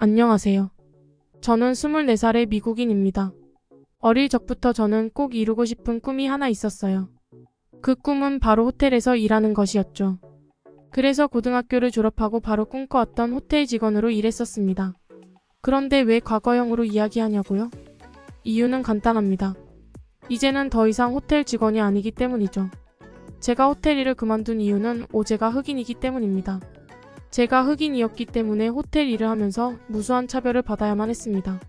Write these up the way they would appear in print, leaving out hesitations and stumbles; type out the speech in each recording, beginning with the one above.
안녕하세요. 저는 24살의 미국인입니다. 어릴 적부터 저는 꼭 이루고 싶은 꿈이 하나 있었어요. 그 꿈은 바로 호텔에서 일하는 것이었죠. 그래서 고등학교를 졸업하고 바로 꿈꿔왔던 호텔 직원으로 일했었습니다. 그런데 왜 과거형으로 이야기하냐고요? 이유는 간단합니다. 이제는 더 이상 호텔 직원이 아니기 때문이죠. 제가 호텔 일을 그만둔 이유는 제가 흑인이기 때문입니다. 제가 흑인이었기 때문에 호텔 일을 하면서 무수한 차별을 받아야만 했습니다.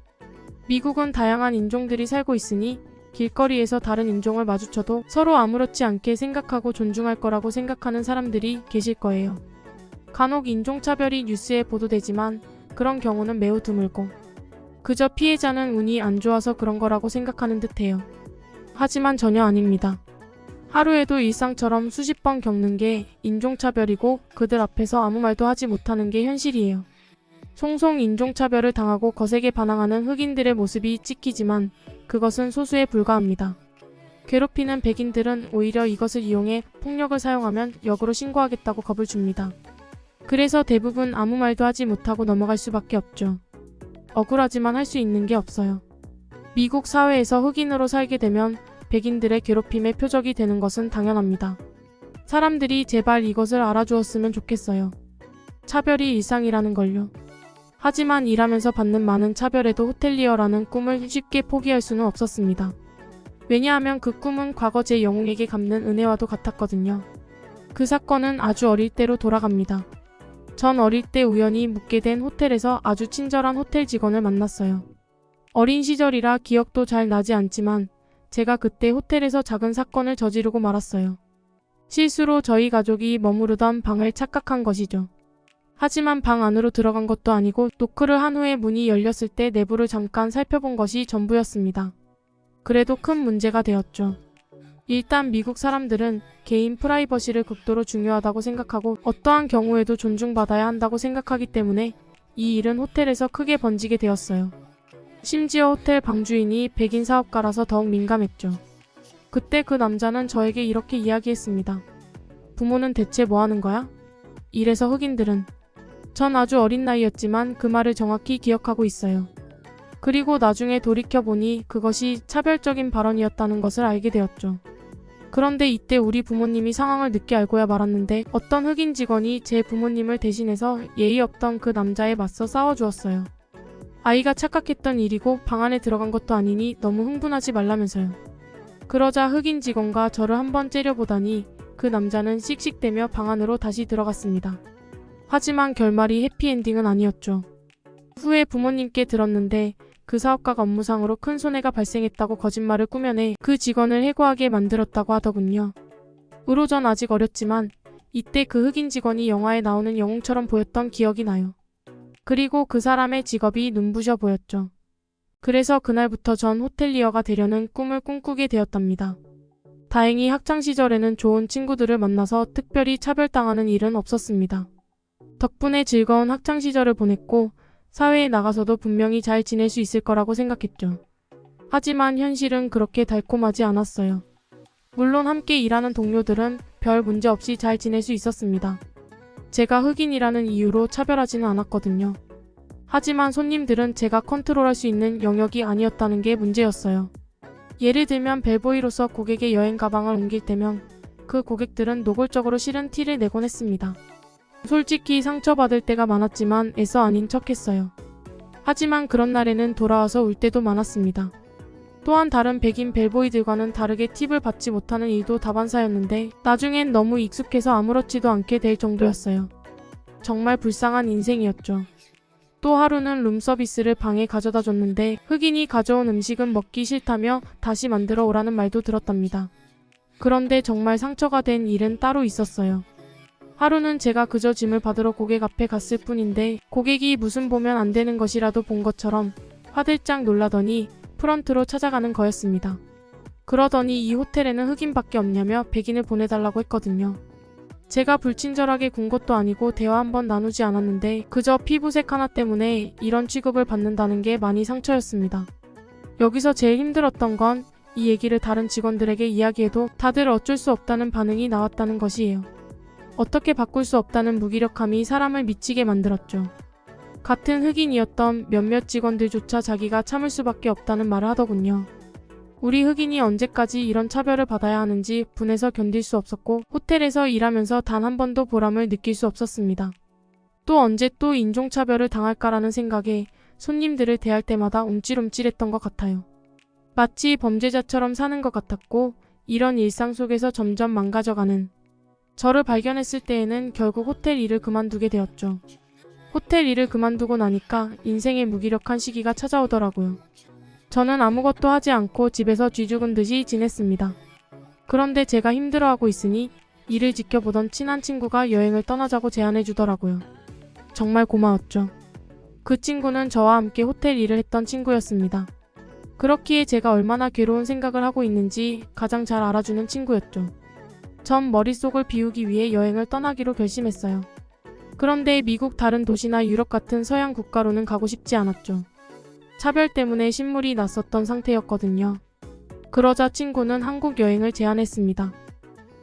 미국은 다양한 인종들이 살고 있으니 길거리에서 다른 인종을 마주쳐도 서로 아무렇지 않게 생각하고 존중할 거라고 생각하는 사람들이 계실 거예요. 간혹 인종차별이 뉴스에 보도되지만 그런 경우는 매우 드물고 그저 피해자는 운이 안 좋아서 그런 거라고 생각하는 듯해요. 하지만 전혀 아닙니다. 하루에도 일상처럼 수십 번 겪는 게 인종차별이고 그들 앞에서 아무 말도 하지 못하는 게 현실이에요. 송송 인종차별을 당하고 거세게 반항하는 흑인들의 모습이 찍히지만 그것은 소수에 불과합니다. 괴롭히는 백인들은 오히려 이것을 이용해 폭력을 사용하면 역으로 신고하겠다고 겁을 줍니다. 그래서 대부분 아무 말도 하지 못하고 넘어갈 수밖에 없죠. 억울하지만 할 수 있는 게 없어요. 미국 사회에서 흑인으로 살게 되면 백인들의 괴롭힘의 표적이 되는 것은 당연합니다. 사람들이 제발 이것을 알아주었으면 좋겠어요. 차별이 일상이라는 걸요. 하지만 일하면서 받는 많은 차별에도 호텔리어라는 꿈을 쉽게 포기할 수는 없었습니다. 왜냐하면 그 꿈은 과거 제 영웅에게 갚는 은혜와도 같았거든요. 그 사건은 아주 어릴 때로 돌아갑니다. 전 어릴 때 우연히 묵게 된 호텔에서 아주 친절한 호텔 직원을 만났어요. 어린 시절이라 기억도 잘 나지 않지만 제가 그때 호텔에서 작은 사건을 저지르고 말았어요. 실수로 저희 가족이 머무르던 방을 착각한 것이죠. 하지만 방 안으로 들어간 것도 아니고 노크를 한 후에 문이 열렸을 때 내부를 잠깐 살펴본 것이 전부였습니다. 그래도 큰 문제가 되었죠. 일단 미국 사람들은 개인 프라이버시를 극도로 중요하다고 생각하고 어떠한 경우에도 존중받아야 한다고 생각하기 때문에 이 일은 호텔에서 크게 번지게 되었어요. 심지어 호텔 방주인이 백인 사업가라서 더욱 민감했죠. 그때 그 남자는 저에게 이렇게 이야기했습니다. 부모는 대체 뭐 하는 거야? 이래서 흑인들은 전 아주 어린 나이였지만 그 말을 정확히 기억하고 있어요. 그리고 나중에 돌이켜보니 그것이 차별적인 발언이었다는 것을 알게 되었죠. 그런데 이때 우리 부모님이 상황을 늦게 알고야 말았는데 어떤 흑인 직원이 제 부모님을 대신해서 예의 없던 그 남자에 맞서 싸워주었어요. 아이가 착각했던 일이고 방 안에 들어간 것도 아니니 너무 흥분하지 말라면서요. 그러자 흑인 직원과 저를 한번 째려보다니 그 남자는 씩씩대며 방 안으로 다시 들어갔습니다. 하지만 결말이 해피엔딩은 아니었죠. 후에 부모님께 들었는데 그 사업가가 업무상으로 큰 손해가 발생했다고 거짓말을 꾸며내 그 직원을 해고하게 만들었다고 하더군요. 으로 전 아직 어렸지만 이때 그 흑인 직원이 영화에 나오는 영웅처럼 보였던 기억이 나요. 그리고 그 사람의 직업이 눈부셔 보였죠. 그래서 그날부터 전 호텔리어가 되려는 꿈을 꿈꾸게 되었답니다. 다행히 학창시절에는 좋은 친구들을 만나서 특별히 차별당하는 일은 없었습니다. 덕분에 즐거운 학창시절을 보냈고 사회에 나가서도 분명히 잘 지낼 수 있을 거라고 생각했죠. 하지만 현실은 그렇게 달콤하지 않았어요. 물론 함께 일하는 동료들은 별 문제 없이 잘 지낼 수 있었습니다. 제가 흑인이라는 이유로 차별하지는 않았거든요. 하지만 손님들은 제가 컨트롤할 수 있는 영역이 아니었다는 게 문제였어요. 예를 들면 벨보이로서 고객의 여행 가방을 옮길 때면 그 고객들은 노골적으로 싫은 티를 내곤 했습니다. 솔직히 상처받을 때가 많았지만 애써 아닌 척했어요. 하지만 그런 날에는 돌아와서 울 때도 많았습니다. 또한 다른 백인 벨보이들과는 다르게 팁을 받지 못하는 일도 다반사였는데 나중엔 너무 익숙해서 아무렇지도 않게 될 정도였어요. 정말 불쌍한 인생이었죠. 또 하루는 룸서비스를 방에 가져다 줬는데 흑인이 가져온 음식은 먹기 싫다며 다시 만들어 오라는 말도 들었답니다. 그런데 정말 상처가 된 일은 따로 있었어요. 하루는 제가 그저 짐을 받으러 고객 앞에 갔을 뿐인데 고객이 무슨 보면 안 되는 것이라도 본 것처럼 화들짝 놀라더니 프런트로 찾아가는 거였습니다. 그러더니 이 호텔에는 흑인밖에 없냐며 백인을 보내달라고 했거든요. 제가 불친절하게 군 것도 아니고 대화 한번 나누지 않았는데 그저 피부색 하나 때문에 이런 취급을 받는다는 게 많이 상처였습니다. 여기서 제일 힘들었던 건 이 얘기를 다른 직원들에게 이야기해도 다들 어쩔 수 없다는 반응이 나왔다는 것이에요. 어떻게 바꿀 수 없다는 무기력함이 사람을 미치게 만들었죠. 같은 흑인이었던 몇몇 직원들조차 자기가 참을 수밖에 없다는 말을 하더군요. 우리 흑인이 언제까지 이런 차별을 받아야 하는지 분해서 견딜 수 없었고 호텔에서 일하면서 단 한 번도 보람을 느낄 수 없었습니다. 또 언제 또 인종차별을 당할까라는 생각에 손님들을 대할 때마다 움찔움찔했던 것 같아요. 마치 범죄자처럼 사는 것 같았고 이런 일상 속에서 점점 망가져가는 저를 발견했을 때에는 결국 호텔 일을 그만두게 되었죠. 호텔 일을 그만두고 나니까 인생의 무기력한 시기가 찾아오더라고요. 저는 아무것도 하지 않고 집에서 쥐죽은 듯이 지냈습니다. 그런데 제가 힘들어하고 있으니 이를 지켜보던 친한 친구가 여행을 떠나자고 제안해 주더라고요. 정말 고마웠죠. 그 친구는 저와 함께 호텔 일을 했던 친구였습니다. 그렇기에 제가 얼마나 괴로운 생각을 하고 있는지 가장 잘 알아주는 친구였죠. 전 머릿속을 비우기 위해 여행을 떠나기로 결심했어요. 그런데 미국 다른 도시나 유럽 같은 서양 국가로는 가고 싶지 않았죠. 차별 때문에 신물이 났었던 상태였거든요. 그러자 친구는 한국 여행을 제안했습니다.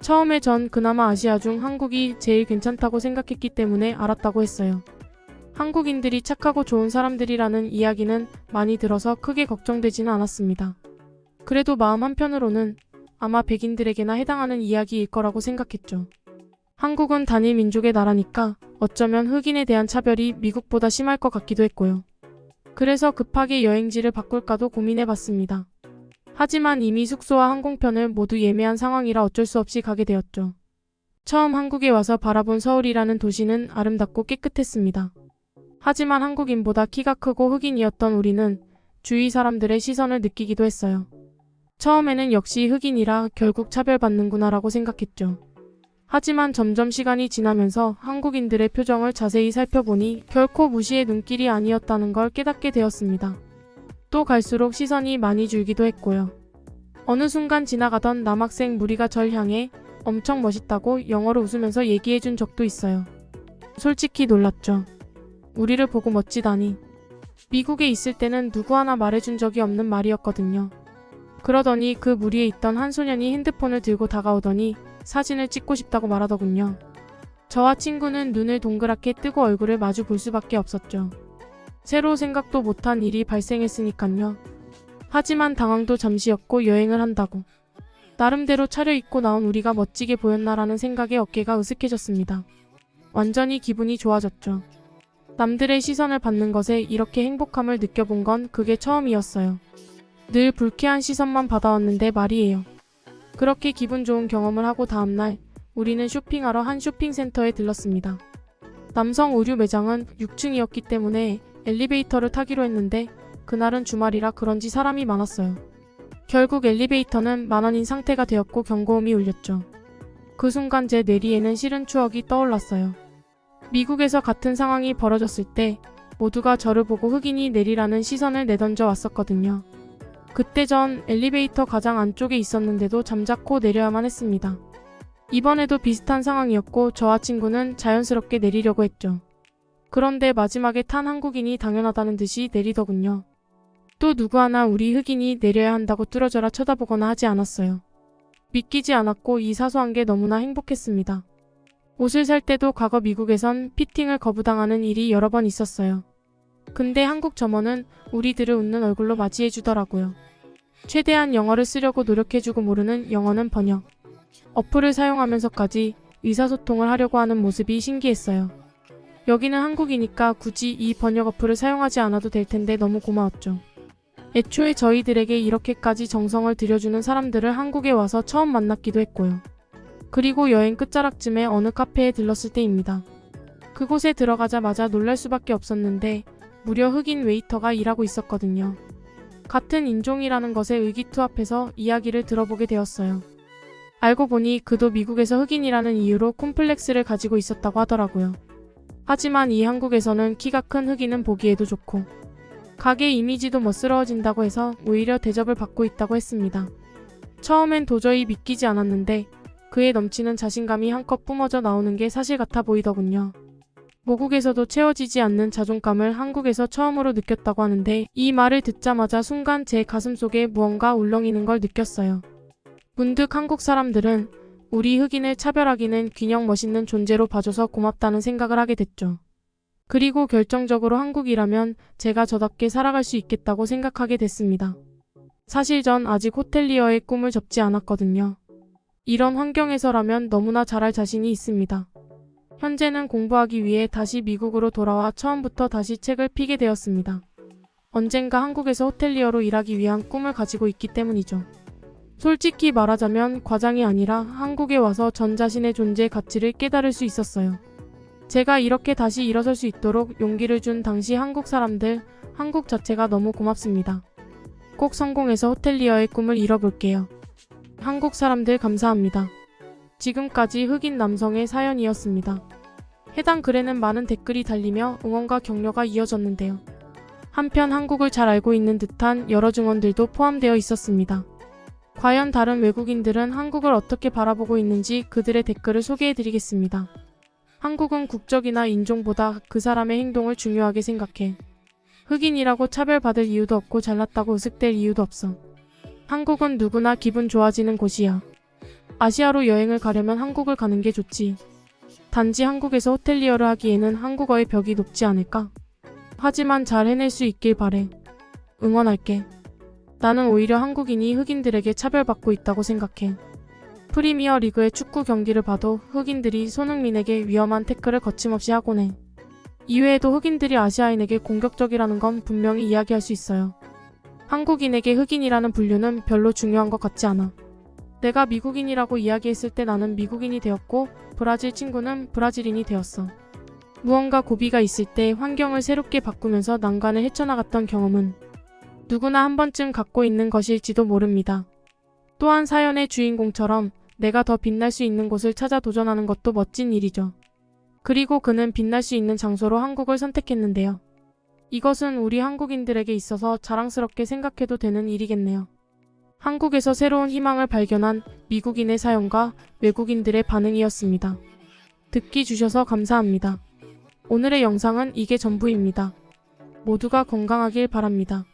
처음에 전 그나마 아시아 중 한국이 제일 괜찮다고 생각했기 때문에 알았다고 했어요. 한국인들이 착하고 좋은 사람들이라는 이야기는 많이 들어서 크게 걱정되지는 않았습니다. 그래도 마음 한편으로는 아마 백인들에게나 해당하는 이야기일 거라고 생각했죠. 한국은 단일 민족의 나라니까 어쩌면 흑인에 대한 차별이 미국보다 심할 것 같기도 했고요. 그래서 급하게 여행지를 바꿀까도 고민해봤습니다. 하지만 이미 숙소와 항공편을 모두 예매한 상황이라 어쩔 수 없이 가게 되었죠. 처음 한국에 와서 바라본 서울이라는 도시는 아름답고 깨끗했습니다. 하지만 한국인보다 키가 크고 흑인이었던 우리는 주위 사람들의 시선을 느끼기도 했어요. 처음에는 역시 흑인이라 결국 차별받는구나라고 생각했죠. 하지만 점점 시간이 지나면서 한국인들의 표정을 자세히 살펴보니 결코 무시의 눈길이 아니었다는 걸 깨닫게 되었습니다. 또 갈수록 시선이 많이 줄기도 했고요. 어느 순간 지나가던 남학생 무리가 절 향해 엄청 멋있다고 영어로 웃으면서 얘기해준 적도 있어요. 솔직히 놀랐죠. 우리를 보고 멋지다니. 미국에 있을 때는 누구 하나 말해준 적이 없는 말이었거든요. 그러더니 그 무리에 있던 한 소년이 핸드폰을 들고 다가오더니 사진을 찍고 싶다고 말하더군요. 저와 친구는 눈을 동그랗게 뜨고 얼굴을 마주 볼 수밖에 없었죠. 새로 생각도 못한 일이 발생했으니깐요. 하지만 당황도 잠시였고 여행을 한다고. 나름대로 차려입고 나온 우리가 멋지게 보였나라는 생각에 어깨가 으슥해졌습니다. 완전히 기분이 좋아졌죠. 남들의 시선을 받는 것에 이렇게 행복함을 느껴본 건 그게 처음이었어요. 늘 불쾌한 시선만 받아왔는데 말이에요. 그렇게 기분 좋은 경험을 하고 다음날 우리는 쇼핑하러 한 쇼핑센터에 들렀습니다. 남성 의류 매장은 6층이었기 때문에 엘리베이터를 타기로 했는데 그날은 주말이라 그런지 사람이 많았어요. 결국 엘리베이터는 만원인 상태가 되었고 경고음이 울렸죠. 그 순간 제 뇌리에는 싫은 추억이 떠올랐어요. 미국에서 같은 상황이 벌어졌을 때 모두가 저를 보고 흑인이 내리라는 시선을 내던져 왔었거든요. 그때 전 엘리베이터 가장 안쪽에 있었는데도 잠자코 내려야만 했습니다. 이번에도 비슷한 상황이었고 저와 친구는 자연스럽게 내리려고 했죠. 그런데 마지막에 탄 한국인이 당연하다는 듯이 내리더군요. 또 누구 하나 우리 흑인이 내려야 한다고 뚫어져라 쳐다보거나 하지 않았어요. 믿기지 않았고 이 사소한 게 너무나 행복했습니다. 옷을 살 때도 과거 미국에선 피팅을 거부당하는 일이 여러 번 있었어요. 근데 한국 점원은 우리들을 웃는 얼굴로 맞이해 주더라고요. 최대한 영어를 쓰려고 노력해주고 모르는 영어는 번역. 어플을 사용하면서까지 의사소통을 하려고 하는 모습이 신기했어요. 여기는 한국이니까 굳이 이 번역 어플을 사용하지 않아도 될 텐데 너무 고마웠죠. 애초에 저희들에게 이렇게까지 정성을 들여주는 사람들을 한국에 와서 처음 만났기도 했고요. 그리고 여행 끝자락쯤에 어느 카페에 들렀을 때입니다. 그곳에 들어가자마자 놀랄 수밖에 없었는데 무려 흑인 웨이터가 일하고 있었거든요. 같은 인종이라는 것에 의기투합해서 이야기를 들어보게 되었어요. 알고 보니 그도 미국에서 흑인이라는 이유로 콤플렉스를 가지고 있었다고 하더라고요. 하지만 이 한국에서는 키가 큰 흑인은 보기에도 좋고 가게 이미지도 멋스러워진다고 해서 오히려 대접을 받고 있다고 했습니다. 처음엔 도저히 믿기지 않았는데 그에 넘치는 자신감이 한껏 뿜어져 나오는 게 사실 같아 보이더군요. 모국에서도 채워지지 않는 자존감을 한국에서 처음으로 느꼈다고 하는데 이 말을 듣자마자 순간 제 가슴속에 무언가 울렁이는 걸 느꼈어요. 문득 한국 사람들은 우리 흑인을 차별하기는 균형 멋있는 존재로 봐줘서 고맙다는 생각을 하게 됐죠. 그리고 결정적으로 한국이라면 제가 저답게 살아갈 수 있겠다고 생각하게 됐습니다. 사실 전 아직 호텔리어의 꿈을 접지 않았거든요. 이런 환경에서라면 너무나 잘할 자신이 있습니다. 현재는 공부하기 위해 다시 미국으로 돌아와 처음부터 다시 책을 피게 되었습니다. 언젠가 한국에서 호텔리어로 일하기 위한 꿈을 가지고 있기 때문이죠. 솔직히 말하자면 과장이 아니라 한국에 와서 전 자신의 존재의 가치를 깨달을 수 있었어요. 제가 이렇게 다시 일어설 수 있도록 용기를 준 당시 한국 사람들, 한국 자체가 너무 고맙습니다. 꼭 성공해서 호텔리어의 꿈을 이뤄볼게요. 한국 사람들 감사합니다. 지금까지 흑인 남성의 사연이었습니다. 해당 글에는 많은 댓글이 달리며 응원과 격려가 이어졌는데요. 한편 한국을 잘 알고 있는 듯한 여러 증언들도 포함되어 있었습니다. 과연 다른 외국인들은 한국을 어떻게 바라보고 있는지 그들의 댓글을 소개해드리겠습니다. 한국은 국적이나 인종보다 그 사람의 행동을 중요하게 생각해. 흑인이라고 차별받을 이유도 없고 잘났다고 으슥댈 이유도 없어. 한국은 누구나 기분 좋아지는 곳이야. 아시아로 여행을 가려면 한국을 가는 게 좋지. 단지 한국에서 호텔리어를 하기에는 한국어의 벽이 높지 않을까? 하지만 잘 해낼 수 있길 바래. 응원할게. 나는 오히려 한국인이 흑인들에게 차별받고 있다고 생각해. 프리미어 리그의 축구 경기를 봐도 흑인들이 손흥민에게 위험한 태클을 거침없이 하곤 해. 이외에도 흑인들이 아시아인에게 공격적이라는 건 분명히 이야기할 수 있어요. 한국인에게 흑인이라는 분류는 별로 중요한 것 같지 않아. 내가 미국인이라고 이야기했을 때 나는 미국인이 되었고 브라질 친구는 브라질인이 되었어. 무언가 고비가 있을 때 환경을 새롭게 바꾸면서 난관을 헤쳐나갔던 경험은 누구나 한 번쯤 갖고 있는 것일지도 모릅니다. 또한 사연의 주인공처럼 내가 더 빛날 수 있는 곳을 찾아 도전하는 것도 멋진 일이죠. 그리고 그는 빛날 수 있는 장소로 한국을 선택했는데요. 이것은 우리 한국인들에게 있어서 자랑스럽게 생각해도 되는 일이겠네요. 한국에서 새로운 희망을 발견한 미국인의 사연과 외국인들의 반응이었습니다. 듣기 주셔서 감사합니다. 오늘의 영상은 이게 전부입니다. 모두가 건강하길 바랍니다.